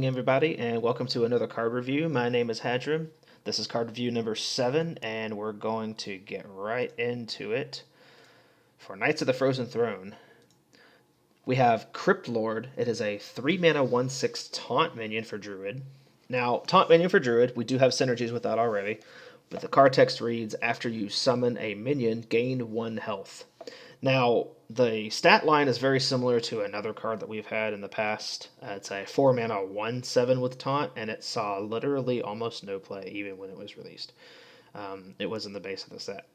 Everybody, and welcome to another card review. My name is Hadrim. This is card review number 7, and we're going to get right into it. For Knights of the Frozen Throne, we have Crypt Lord. It is a 3 mana 1/6 taunt minion for Druid. Now, taunt minion for Druid, we do have synergies with that already, but the card text reads, after you summon a minion, gain 1 health. Now, the stat line is very similar to another card that we've had in the past. It's a 4 mana 1/7 with taunt, and it saw literally almost no play even when it was released. It was in the base of the set,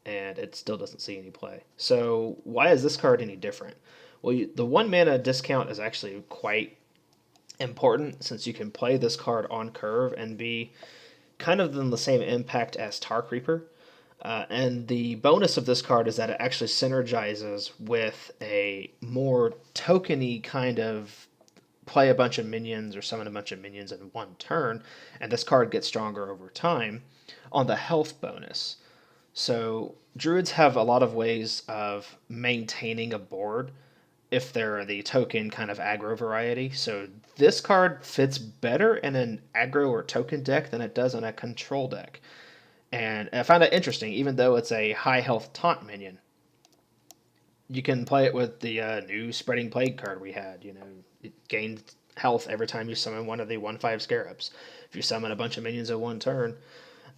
and it still doesn't see any play. So, why is this card any different? Well, the 1 mana discount is actually quite important since you can play this card on curve and be kind of in the same impact as Tar Creeper. And the bonus of this card is that it actually synergizes with a more tokeny kind of play a bunch of minions or summon a bunch of minions in one turn, and this card gets stronger over time on the health bonus. So druids have a lot of ways of maintaining a board if they're the token kind of aggro variety. So this card fits better in an aggro or token deck than it does in a control deck. And I found it interesting, even though it's a high health taunt minion. You can play it with the new Spreading Plague card we had. It gains health every time you summon one of the 1/5 scarabs. If you summon a bunch of minions in one turn,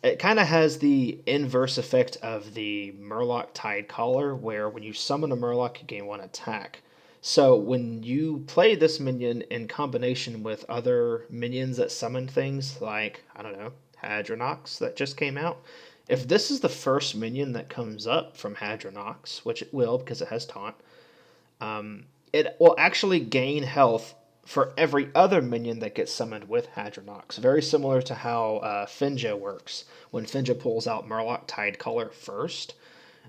it kind of has the inverse effect of the Murloc Tidecaller, where when you summon a Murloc, you gain 1 attack. So when you play this minion in combination with other minions that summon things like, I don't know, Hadronox that just came out, if this is the first minion that comes up from Hadronox, which it will because it has taunt, it will actually gain health for every other minion that gets summoned with Hadronox. Very similar to how Finja works. When Finja pulls out Murloc Tidecaller first,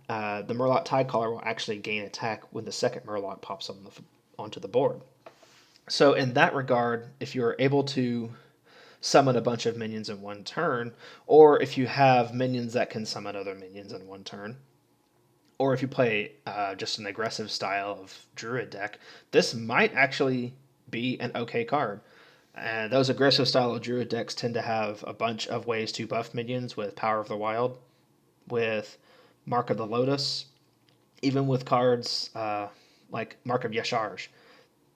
the Murloc Tidecaller will actually gain attack when the second Murloc pops onto the board. So in that regard, if you're able to summon a bunch of minions in one turn, or if you have minions that can summon other minions in one turn, or if you play just an aggressive style of Druid deck, this might actually be an okay card. And those aggressive style of Druid decks tend to have a bunch of ways to buff minions with Power of the Wild, with Mark of the Lotus, even with cards like Mark of Yasharj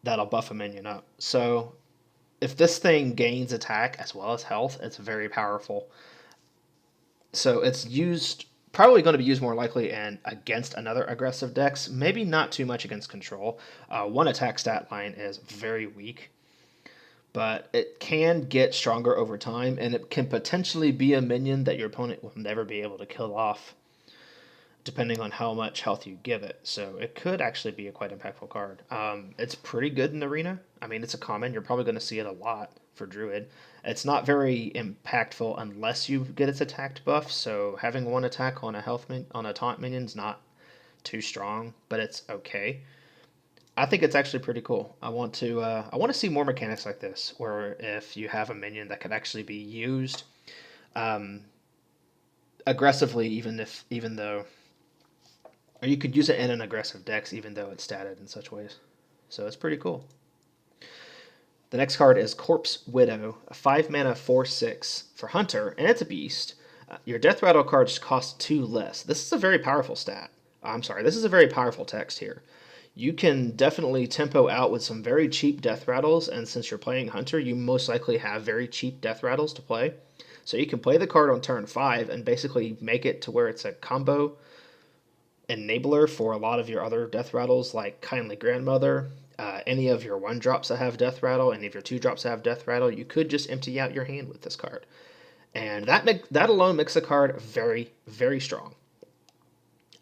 that'll buff a minion up. So if this thing gains attack as well as health, it's very powerful. So it's probably going to be used more likely and against another aggressive decks. Maybe not too much against control. 1 attack stat line is very weak, but it can get stronger over time, and it can potentially be a minion that your opponent will never be able to kill off, depending on how much health you give it. So it could actually be a quite impactful card. It's pretty good in Arena. I mean, it's a common. You're probably going to see it a lot for Druid. It's not very impactful unless you get its attack buff. So having 1 attack on a taunt minion is not too strong, but it's okay. I think it's actually pretty cool. I want to see more mechanics like this, where if you have a minion that could actually be used aggressively, even though, or you could use it in an aggressive dex even though it's statted in such ways. So it's pretty cool. The next card is Corpse Widow, a 5 mana 4/6 for Hunter, and it's a beast. Your Death Rattle cards cost 2 less. This is a very powerful stat. I'm sorry, this is a very powerful text here. You can definitely tempo out with some very cheap Death Rattles, and since you're playing Hunter, you most likely have very cheap Death Rattles to play. So you can play the card on turn 5 and basically make it to where it's a combo enabler for a lot of your other Death Rattles, like Kindly Grandmother, any of your 1-drops that have Death Rattle, any of your 2-drops that have Death Rattle. You could just empty out your hand with this card. And that alone makes the card very, very strong.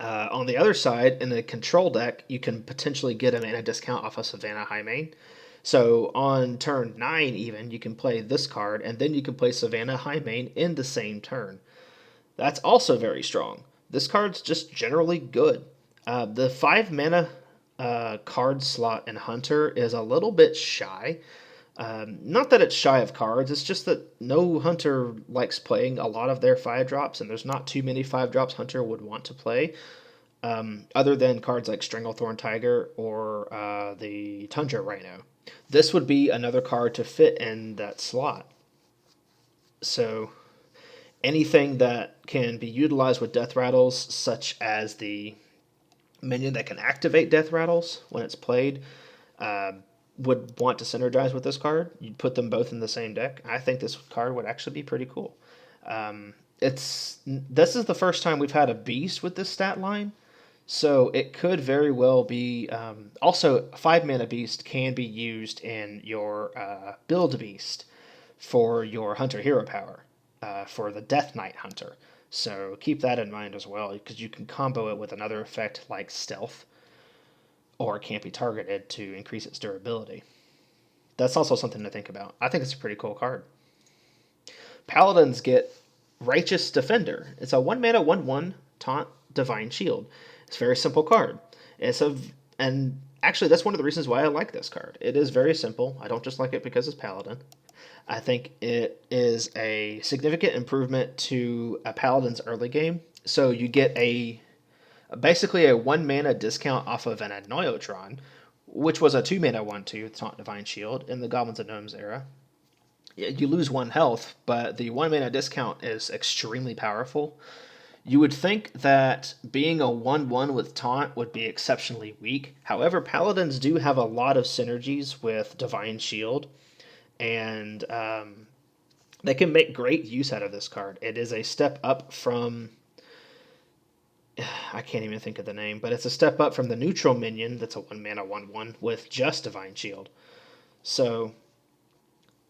On the other side, in the control deck, you can potentially get a mana discount off of Savannah Highmane. So on turn 9 even, you can play this card, and then you can play Savannah Highmane in the same turn. That's also very strong. This card's just generally good. The 5 mana card slot in Hunter is a little bit shy. Not that it's shy of cards, it's just that no Hunter likes playing a lot of their 5-drops, and there's not too many 5-drops Hunter would want to play, other than cards like Stranglethorn Tiger or the Tundra Rhino. this would be another card to fit in that slot. So anything that can be utilized with death rattles, such as the minion that can activate death rattles when it's played, uh, would want to synergize with this card. You'd put them both in the same deck. I think this card would actually be pretty cool. This is the first time we've had a beast with this stat line, so it could very well be. Also, 5 mana beast can be used in your build beast for your hunter hero power, for the Death Knight Hunter. So keep that in mind as well, because you can combo it with another effect like Stealth, or it can't be targeted to increase its durability. That's also something to think about. I think it's a pretty cool card. Paladins get Righteous Defender. It's a 1 mana 1/1 taunt Divine Shield. It's a very simple card. And actually that's one of the reasons why I like this card. It is very simple. I don't just like it because it's Paladin. I think it is a significant improvement to a Paladin's early game. So you get basically a 1 mana discount off of an Annoyotron, which was a 2 mana 1/2 taunt Divine Shield in the Goblins and Gnomes era. You lose 1 health, but the 1 mana discount is extremely powerful. You would think that being a 1/1 with taunt would be exceptionally weak. However, Paladins do have a lot of synergies with Divine Shield, and they can make great use out of this card. It is a step up from, I can't even think of the name, but it's a step up from the neutral minion that's a 1 mana 1/1 with just Divine Shield. So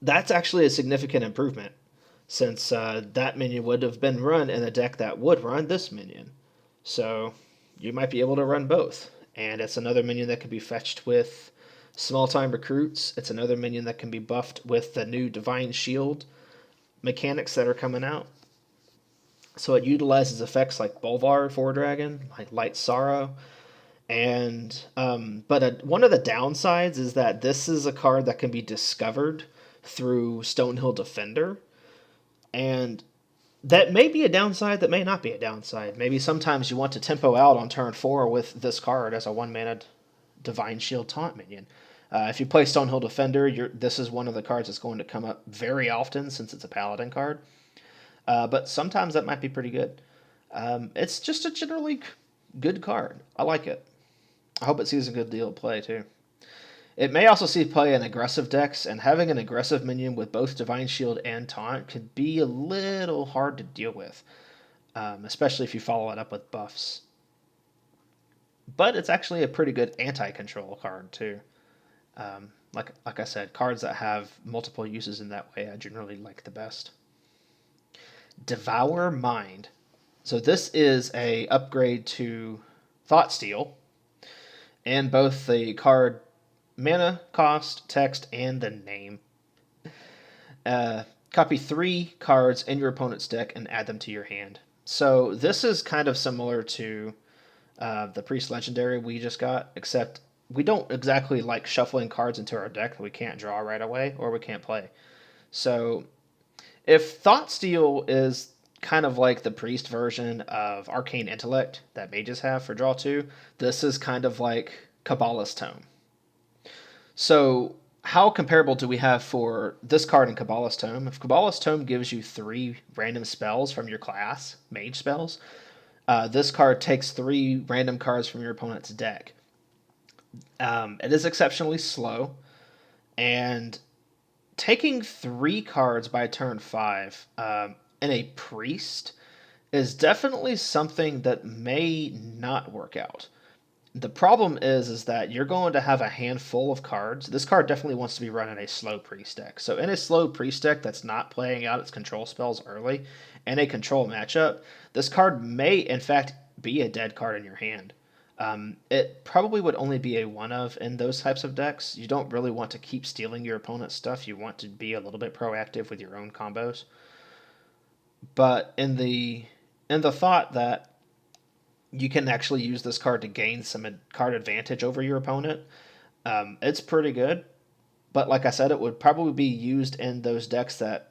that's actually a significant improvement, since that minion would have been run in a deck that would run this minion. So you might be able to run both. And it's another minion that can be fetched with small-time recruits. It's another minion that can be buffed with the new Divine Shield mechanics that are coming out. So it utilizes effects like Bolvar for Dragon, like Light Sorrow. And but one of the downsides is that this is a card that can be discovered through Stonehill Defender. And that may be a downside, that may not be a downside. Maybe sometimes you want to tempo out on turn 4 with this card as a 1 mana Divine Shield taunt minion. If you play Stonehill Defender, this is one of the cards that's going to come up very often since it's a Paladin card. But sometimes that might be pretty good. It's just a generally good card. I like it. I hope it sees a good deal of play, too. It may also see play in aggressive decks, and having an aggressive minion with both Divine Shield and Taunt could be a little hard to deal with, especially if you follow it up with buffs. But it's actually a pretty good anti-control card, too. Like I said, cards that have multiple uses in that way I generally like the best. Devour Mind. So this is a upgrade to Thoughtsteal, and both the card mana cost, text, and the name. Copy 3 cards in your opponent's deck and add them to your hand. So this is kind of similar to the Priest Legendary we just got, except we don't exactly like shuffling cards into our deck that we can't draw right away or we can't play. So if Thoughtsteal is kind of like the Priest version of Arcane Intellect that mages have for draw 2, this is kind of like Kabbalah's Tome. So how comparable do we have for this card in Kabbalah's Tome? If Kabbalah's Tome gives you 3 random spells from your class, mage spells, this card takes 3 random cards from your opponent's deck. It is exceptionally slow, and taking 3 cards by turn 5 in a Priest is definitely something that may not work out. The problem is that you're going to have a handful of cards. This card definitely wants to be run in a slow Priest deck. So in a slow Priest deck that's not playing out its control spells early, and a control matchup, this card may, in fact, be a dead card in your hand. It probably would only be a one of in those types of decks. You don't really want to keep stealing your opponent's stuff. You want to be a little bit proactive with your own combos. But in the thought that you can actually use this card to gain some card advantage over your opponent, it's pretty good. But like I said, it would probably be used in those decks that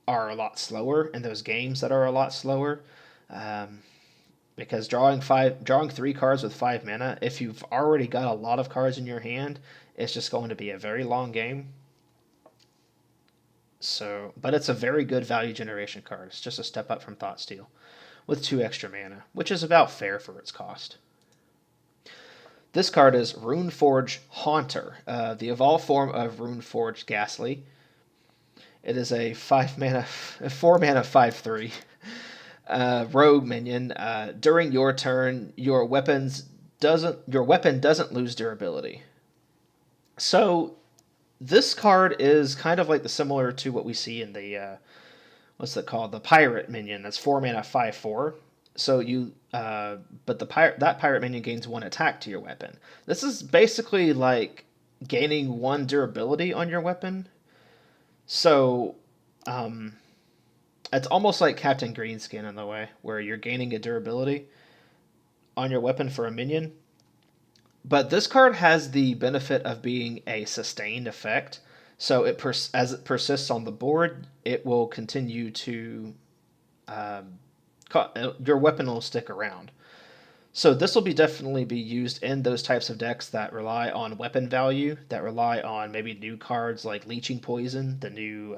are a lot slower, in those games that are a lot slower. because drawing 3 cards with 5 mana, if you've already got a lot of cards in your hand, it's just going to be a very long game. So, but it's a very good value generation card. It's just a step up from Thoughtsteel with 2 extra mana, which is about fair for its cost. This card is Runeforge Haunter, the evolved form of Runeforge Ghastly. It is a 4 mana 5/3 rogue minion. During your turn, your weapon doesn't lose durability. So this card is kind of like similar to what we see in the what's that called? The pirate minion. That's 4 mana 5/4. So but that pirate minion gains 1 attack to your weapon. This is basically like gaining 1 durability on your weapon. So, it's almost like Captain Greenskin in the way, where you're gaining a durability on your weapon for a minion. But this card has the benefit of being a sustained effect. So as it persists on the board, it will continue to your weapon will stick around. So this will definitely be used in those types of decks that rely on weapon value, that rely on maybe new cards like Leeching Poison, the new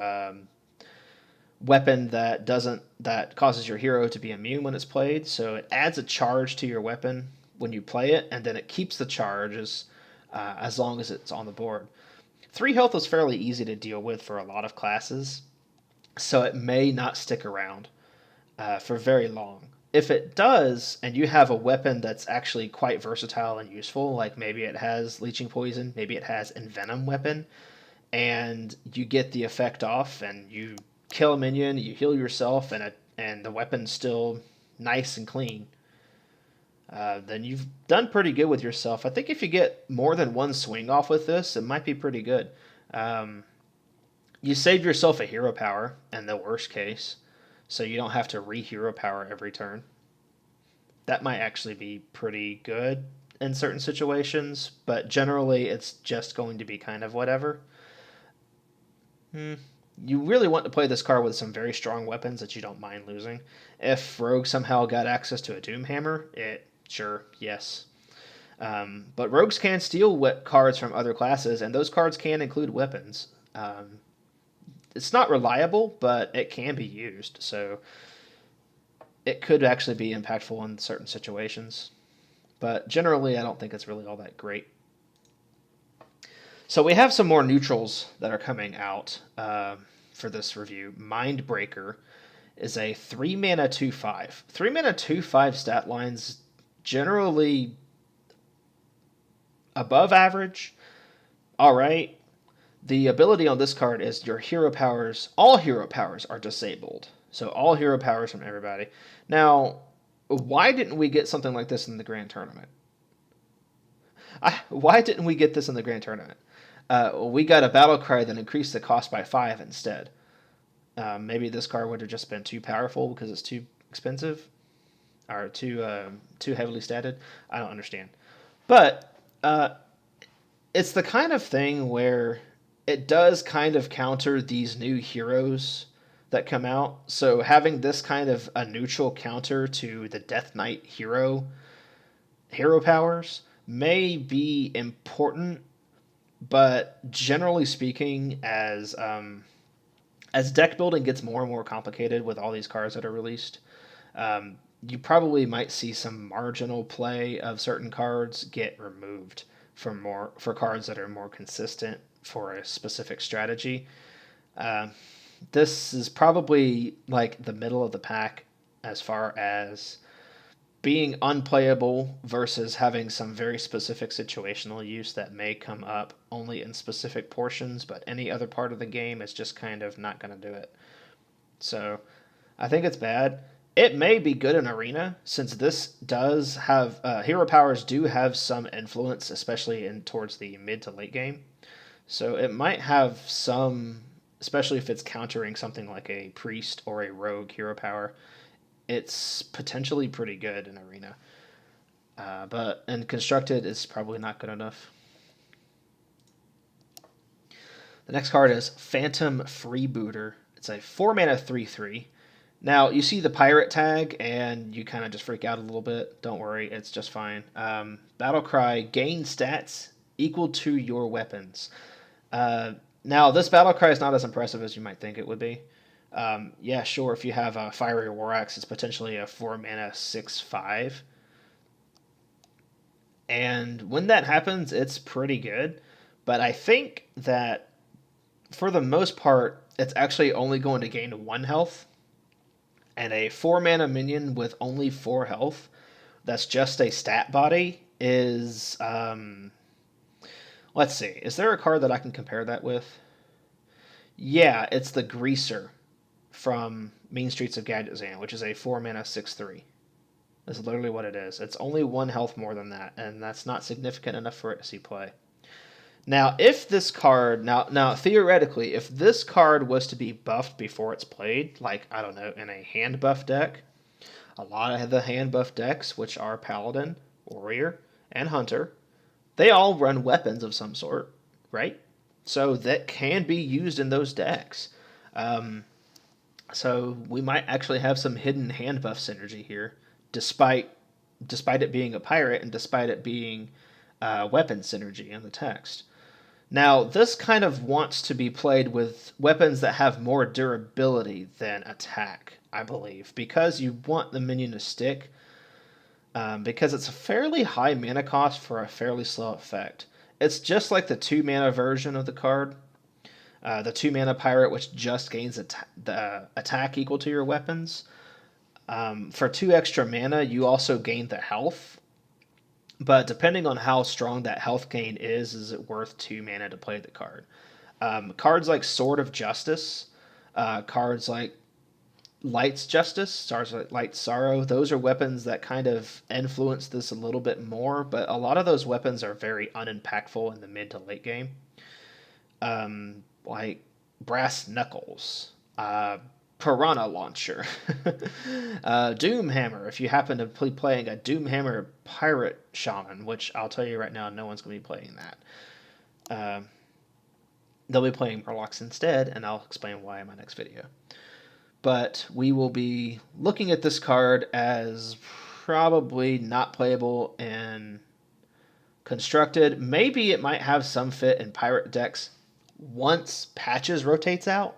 weapon that causes your hero to be immune when it's played. So it adds a charge to your weapon when you play it, and then it keeps the charges as long as it's on the board. 3 health is fairly easy to deal with for a lot of classes, so it may not stick around for very long. If it does, and you have a weapon that's actually quite versatile and useful, like maybe it has Leeching Poison, maybe it has Envenom Weapon, and you get the effect off, and you kill a minion, you heal yourself, and the weapon's still nice and clean, then you've done pretty good with yourself. I think if you get more than 1 swing off with this, it might be pretty good. You saved yourself a hero power in the worst case, so you don't have to re-hero power every turn. That might actually be pretty good in certain situations, but generally it's just going to be kind of whatever. You really want to play this card with some very strong weapons that you don't mind losing. If Rogue somehow got access to a Doomhammer, sure, yes. But Rogues can steal cards from other classes, and those cards can include weapons. It's not reliable, but it can be used, so it could actually be impactful in certain situations. But generally, I don't think it's really all that great. So we have some more neutrals that are coming out for this review. Mindbreaker is a 3 mana 2/5. 3 mana 2/5 stat lines generally above average. All right. The ability on this card is your hero powers, all hero powers are disabled. So all hero powers from everybody. Now, why didn't we get something like this in the Grand Tournament? Why didn't we get this in the Grand Tournament? We got a battle cry that increased the cost by 5 instead. Maybe this card would have just been too powerful because it's too expensive, or too heavily statted. I don't understand. But it's the kind of thing where it does kind of counter these new heroes that come out. So having this kind of a neutral counter to the Death Knight hero powers may be important, but generally speaking, as deck building gets more and more complicated with all these cards that are released, you probably might see some marginal play of certain cards get removed for cards that are more consistent for a specific strategy. This is probably like the middle of the pack as far as being unplayable versus having some very specific situational use that may come up only in specific portions, but any other part of the game is just kind of not going to do it. So I think it's bad. It may be good in Arena, since this does have hero powers do have some influence, especially towards the mid to late game. So it might have some, especially if it's countering something like a priest or a rogue hero power. It's potentially pretty good in Arena. But in Constructed, it's probably not good enough. The next card is Phantom Freebooter. It's a 4 mana 3/3. Now, you see the pirate tag, and you kind of just freak out a little bit. Don't worry, it's just fine. Battlecry, gain stats equal to your weapons. Now, this Battlecry is not as impressive as you might think it would be. Yeah, sure, if you have a Fiery War Axe, it's potentially a 4 mana 6/5. And when that happens, it's pretty good. But I think that for the most part, it's actually only going to gain 1 health. And a 4 mana minion with only 4 health, that's just a stat body, is. Let's see. Is there a card that I can compare that with? Yeah, it's the Greaser from Mean Streets of Gadgetzan, which is a 4 mana 6/3. That's literally what it is. It's only 1 health more than that, and that's not significant enough for it to see play. Now, if this card, now theoretically, if this card was to be buffed before it's played, like, I don't know, in a hand buff deck, a lot of the hand buff decks, which are Paladin, Warrior, and Hunter, they all run weapons of some sort, right? So that can be used in those decks. So we might actually have some hidden hand buff synergy here, despite it being a pirate and despite it being weapon synergy in the text. Now, this kind of wants to be played with weapons that have more durability than attack, I believe, because you want the minion to stick, because it's a fairly high mana cost for a fairly slow effect. It's just like the 2 mana version of the card, the 2 mana pirate, which just gains the attack equal to your weapons. For 2 extra mana, you also gain the health. But depending on how strong that health gain is it worth 2 mana to play the card? Cards like Sword of Justice, cards like Light's Justice, cards like Light's Sorrow, those are weapons that kind of influence this a little bit more, but a lot of those weapons are very unimpactful in the mid to late game. Like Brass Knuckles, Piranha Launcher, Doomhammer, if you happen to be playing a Doomhammer Pirate Shaman, which I'll tell you right now, no one's going to be playing that. They'll be playing Murlocs instead, and I'll explain why in my next video. But we will be looking at this card as probably not playable in Constructed. Maybe it might have some fit in Pirate decks once Patches rotates out.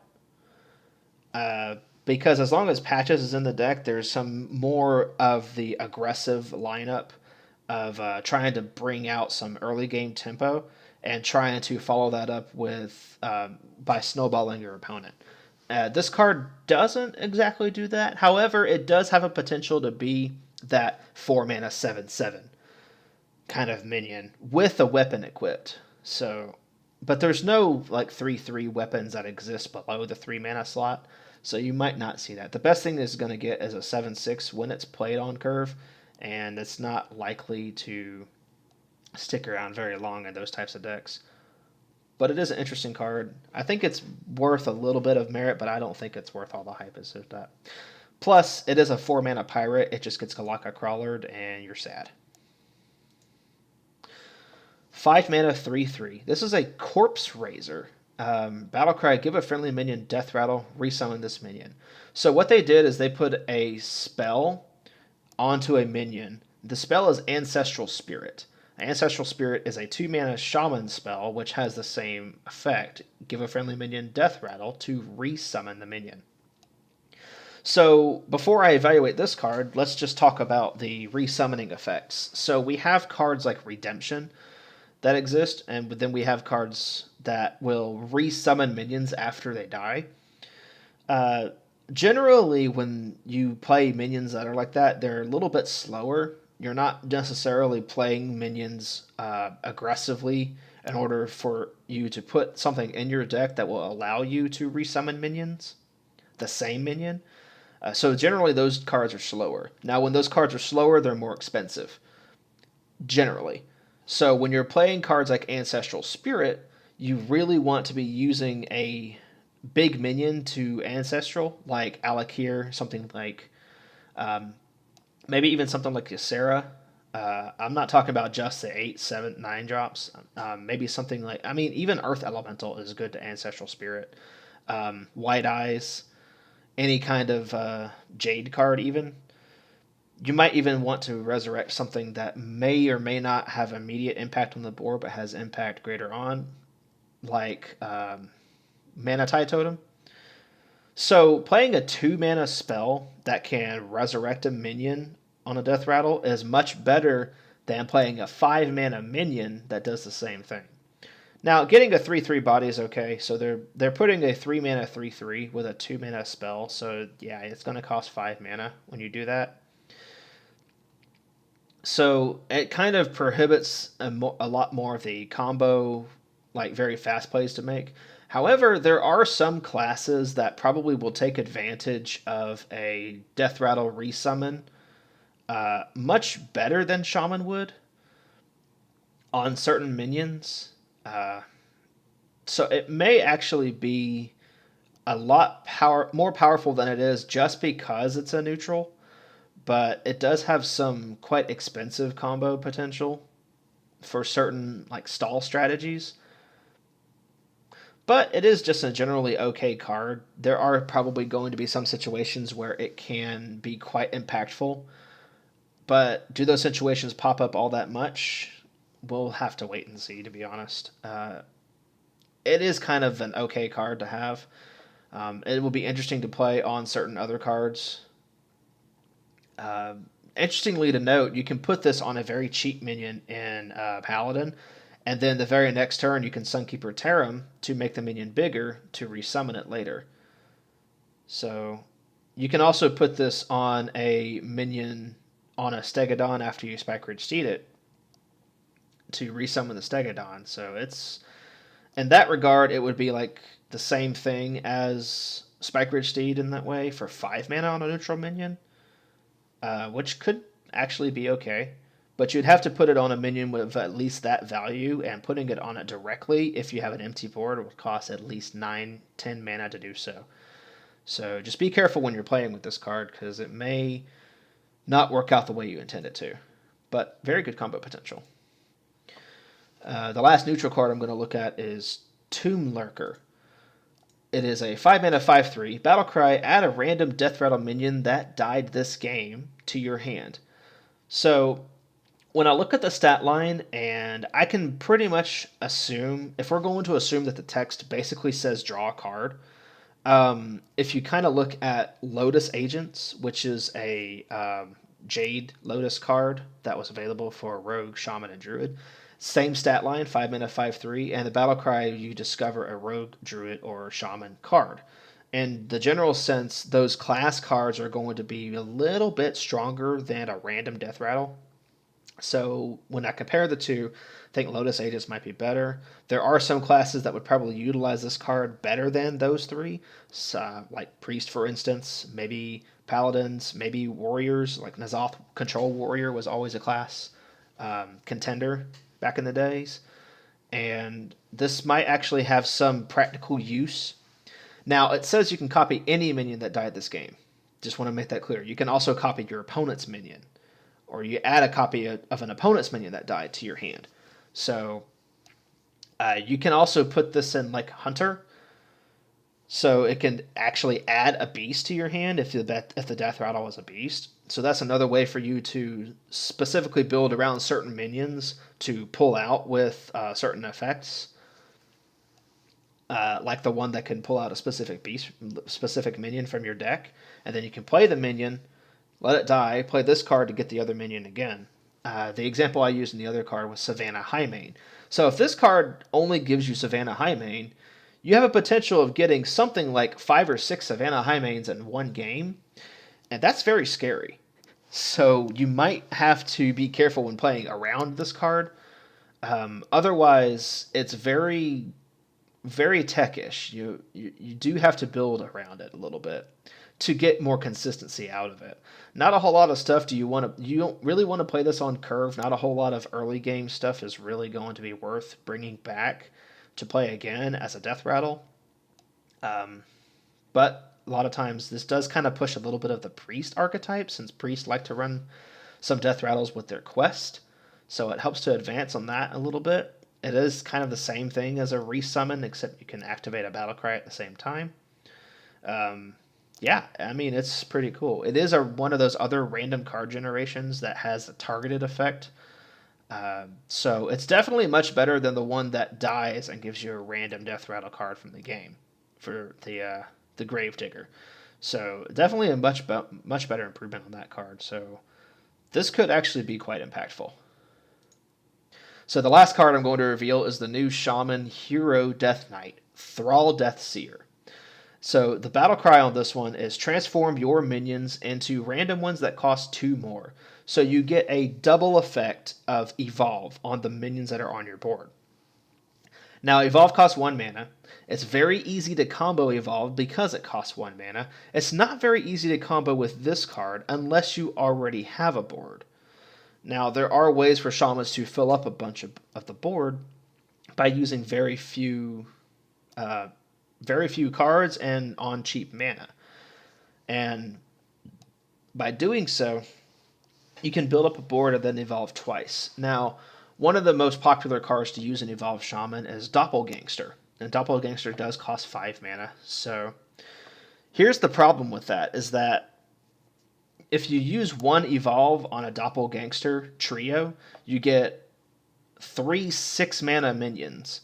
Because as long as Patches is in the deck, there's some more of the aggressive lineup of trying to bring out some early game tempo and trying to follow that up with by snowballing your opponent. This card doesn't exactly do that. However, it does have a potential to be that 4 mana 7/7 kind of minion with a weapon equipped. So, but there's no like 3/3 weapons that exist below the 3 mana slot. So you might not see that. The best thing it's going to get is a 7/6 when it's played on curve, and it's not likely to stick around very long in those types of decks. But it is an interesting card. I think it's worth a little bit of merit, but I don't think it's worth all the hype as of that. Plus, it is a 4 mana pirate. It just gets Galaka Crawlered, and you're sad. 5 mana 3/3. This is a Corpse Raiser. Battlecry, give a friendly minion Death Rattle, resummon this minion. So what they did is they put a spell onto a minion. The spell is Ancestral Spirit. Ancestral Spirit is a 2 mana Shaman spell, which has the same effect. Give a friendly minion Death Rattle to resummon the minion. So before I evaluate this card, let's just talk about the resummoning effects. So we have cards like Redemption that exist, and then we have cards that will resummon minions after they die. Generally, when you play minions that are like that, they're a little bit slower. You're not necessarily playing minions aggressively in order for you to put something in your deck that will allow you to resummon minions, the same minion. So generally, those cards are slower. Now, when those cards are slower, they're more expensive, generally. So when you're playing cards like Ancestral Spirit, you really want to be using a big minion to Ancestral, like Alakir, something like, maybe even something like Ysera. I'm not talking about just the 8, 7, 9 drops. Maybe something like, I mean, even Earth Elemental is good to Ancestral Spirit. White Eyes any kind of Jade card even. You might even want to resurrect something that may or may not have immediate impact on the board, but has impact greater on, like Mana Tide Totem. So playing a 2 mana spell that can resurrect a minion on a death rattle is much better than playing a 5 mana minion that does the same thing. Now, getting a 3/3 body is okay. So they're putting a 3 mana 3/3 with a 2 mana spell. So yeah, it's going to cost 5 mana when you do that. So it kind of prohibits a lot more of the combo, like very fast plays to make. However, there are some classes that probably will take advantage of a Death Rattle resummon much better than Shaman would on certain minions. So it may actually be a lot more powerful than it is just because it's a neutral, but it does have some quite expensive combo potential for certain like stall strategies. But it is just a generally okay card. There are probably going to be some situations where it can be quite impactful, but do those situations pop up all that much? We'll have to wait and see, to be honest. It is kind of an okay card to have. It will be interesting to play on certain other cards. Interestingly to note, you can put this on a very cheap minion in Paladin, and then the very next turn you can Sunkeeper Terram to make the minion bigger to resummon it later. So you can also put this on a minion on a Stegodon after you Spike Ridge Steed it to resummon the Stegodon. So it's, in that regard, it would be like the same thing as Spike Ridge Steed in that way for 5 mana on a neutral minion, which could actually be okay. But you'd have to put it on a minion with at least that value, and putting it on it directly, if you have an empty board, would cost at least 9-10 mana to do so. So just be careful when you're playing with this card, because it may not work out the way you intend it to. But very good combo potential. The last neutral card I'm going to look at is Tomb Lurker. It is a 5 mana 5/3 battlecry. Add a random death rattle minion that died this game to your hand. So when I look at the stat line, and I can pretty much assume, if we're going to assume that the text basically says draw a card, if you kind of look at Lotus Agents, which is a Jade Lotus card that was available for Rogue, Shaman, and Druid, same stat line, 5 mana 5/3, and the battle cry, you discover a Rogue, Druid, or Shaman card. In the general sense, those class cards are going to be a little bit stronger than a random death rattle. So when I compare the two, I think Lotus Agents might be better. There are some classes that would probably utilize this card better than those three, like Priest, for instance, maybe Paladins, maybe Warriors, like N'Zoth Control Warrior was always a class contender back in the days. And this might actually have some practical use. Now, it says you can copy any minion that died this game. Just want to make that clear. You can also copy your opponent's minion, or you add a copy of an opponent's minion that died to your hand. So you can also put this in like Hunter, so it can actually add a beast to your hand if the death rattle was a beast. So that's another way for you to specifically build around certain minions to pull out with certain effects, like the one that can pull out a specific minion from your deck, and then you can play the minion, let it die, play this card to get the other minion again. The example I used in the other card was Savannah Highmane. So if this card only gives you Savannah Highmane, you have a potential of getting something like 5 or 6 Savannah Highmanes in one game, and that's very scary. So you might have to be careful when playing around this card. Otherwise, it's very, very techish. You do have to build around it a little bit to get more consistency out of it. Not a whole lot of stuff you don't really want to play this on curve. Not a whole lot of early game stuff is really going to be worth bringing back to play again as a death rattle. But a lot of times this does kind of push a little bit of the priest archetype, since priests like to run some death rattles with their quest. So it helps to advance on that a little bit. It is kind of the same thing as a resummon, except you can activate a battle cry at the same time. Yeah, I mean, it's pretty cool. It is one of those other random card generations that has a targeted effect. So it's definitely much better than the one that dies and gives you a random death rattle card from the game for the Gravedigger. So definitely a much better improvement on that card. So this could actually be quite impactful. So the last card I'm going to reveal is the new Shaman Hero Death Knight, Thrall Deathseer. So the battle cry on this one is transform your minions into random ones that cost 2 more. So you get a double effect of evolve on the minions that are on your board. Now evolve costs 1 mana. It's very easy to combo evolve because it costs 1 mana. It's not very easy to combo with this card unless you already have a board. Now there are ways for shamans to fill up a bunch of the board by using very few cards and on cheap mana. And by doing so, you can build up a board and then evolve twice. Now, one of the most popular cards to use in Evolve Shaman is Doppelgangster. And Doppelgangster does cost 5 mana. So here's the problem with that, is that if you use one Evolve on a Doppelgangster trio, you get 3 6-mana minions.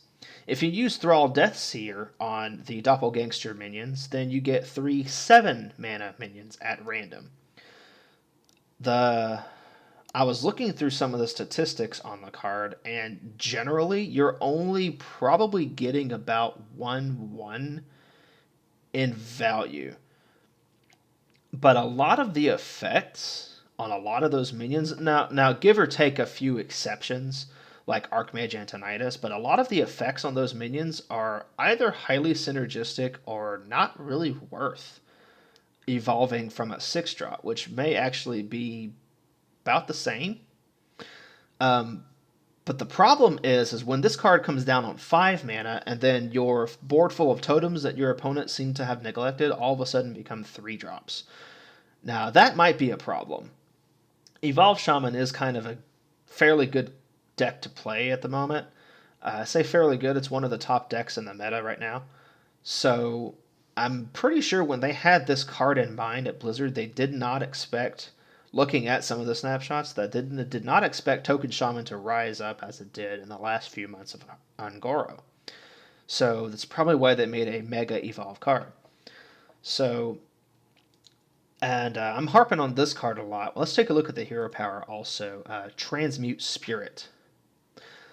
If you use Thrall Deathseer on the Doppelgangster minions, then you get 3 7-mana minions at random. I was looking through some of the statistics on the card, and generally you're only probably getting about 1/1 in value. But a lot of the effects on a lot of those minions, now give or take a few exceptions, like Archmage Antonidas, but a lot of the effects on those minions are either highly synergistic or not really worth evolving from a 6-drop, which may actually be about the same. But the problem is when this card comes down on 5 mana, and then your board full of totems that your opponent seem to have neglected all of a sudden become 3-drops. Now, that might be a problem. Evolve Shaman is kind of a fairly good deck to play at the moment. I say fairly good, it's one of the top decks in the meta right now. So I'm pretty sure when they had this card in mind at Blizzard, they did not expect, looking at some of the snapshots, that did not expect Token Shaman to rise up as it did in the last few months of Ungoro. So that's probably why they made a Mega Evolve card. So, and I'm harping on this card a lot. Let's take a look at the hero power also. Transmute Spirit.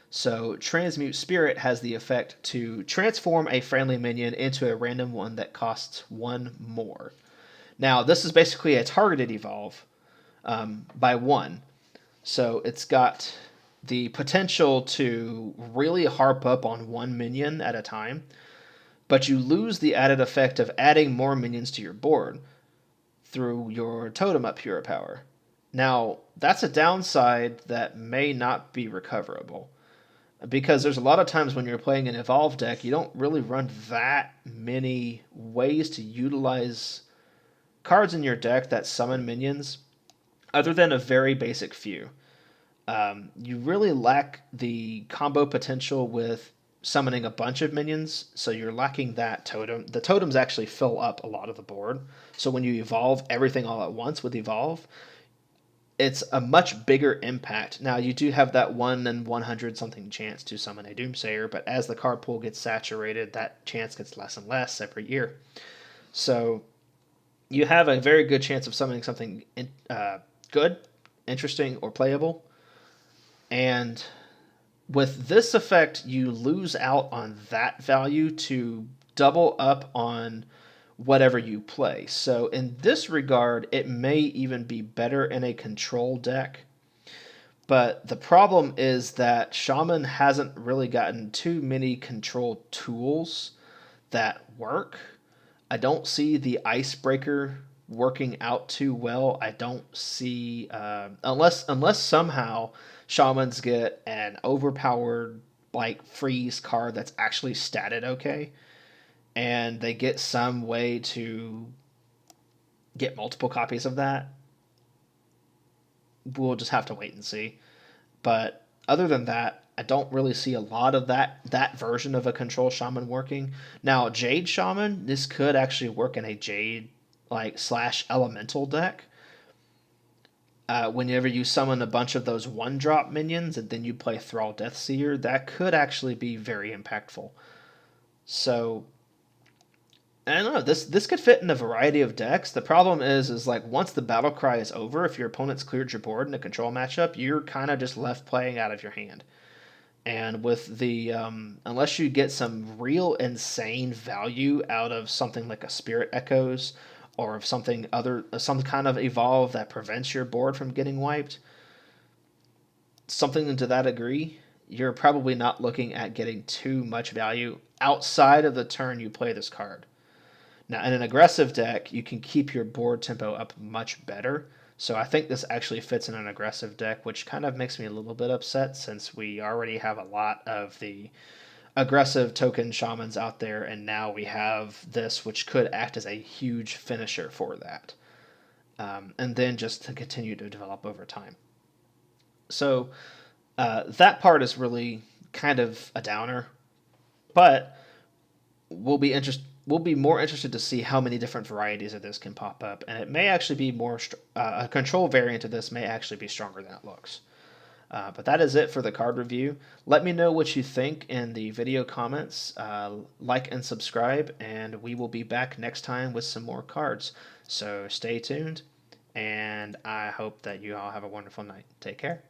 So Transmute Spirit has the effect to transform a friendly minion into a random one that costs 1 more. Now, this is basically a targeted evolve by 1. So it's got the potential to really harp up on 1 minion at a time, but you lose the added effect of adding more minions to your board through your totem up hero power. Now, that's a downside that may not be recoverable, because there's a lot of times when you're playing an Evolve deck, you don't really run that many ways to utilize cards in your deck that summon minions, other than a very basic few. You really lack the combo potential with summoning a bunch of minions, so you're lacking that totem. The totems actually fill up a lot of the board, so when you evolve everything all at once with Evolve, it's a much bigger impact. Now, you do have that 1 in 100 something chance to summon a Doomsayer, but as the card pool gets saturated, that chance gets less and less every year. So you have a very good chance of summoning something good, interesting, or playable. And with this effect, you lose out on that value to double up on whatever you play. So in this regard, it may even be better in a control deck. But the problem is that Shaman hasn't really gotten too many control tools that work. I don't see the Icebreaker working out too well. I don't see unless somehow Shamans get an overpowered like freeze card that's actually statted okay, and they get some way to get multiple copies of that. We'll just have to wait and see. But other than that, I don't really see a lot of that version of a control shaman working. Now, Jade Shaman, this could actually work in a Jade like slash elemental deck, whenever you summon a bunch of those 1-drop minions and then you play Thrall Deathseer, that could actually be very impactful. So I don't know. This could fit in a variety of decks. The problem is like once the battle cry is over, if your opponent's cleared your board in a control matchup, you're kind of just left playing out of your hand. And with the unless you get some real insane value out of something like a Spirit Echoes or of something other, some kind of evolve that prevents your board from getting wiped, something to that degree, you're probably not looking at getting too much value outside of the turn you play this card. Now, in an aggressive deck, you can keep your board tempo up much better. So I think this actually fits in an aggressive deck, which kind of makes me a little bit upset since we already have a lot of the aggressive token shamans out there, and now we have this, which could act as a huge finisher for that. And then just to continue to develop over time. So that part is really kind of a downer, but we'll be more interested to see how many different varieties of this can pop up, and it may actually be more a control variant of this may actually be stronger than it looks. But that is it for the card review. Let me know what you think in the video comments. Like and subscribe, and we will be back next time with some more cards. So stay tuned, and I hope that you all have a wonderful night. Take care.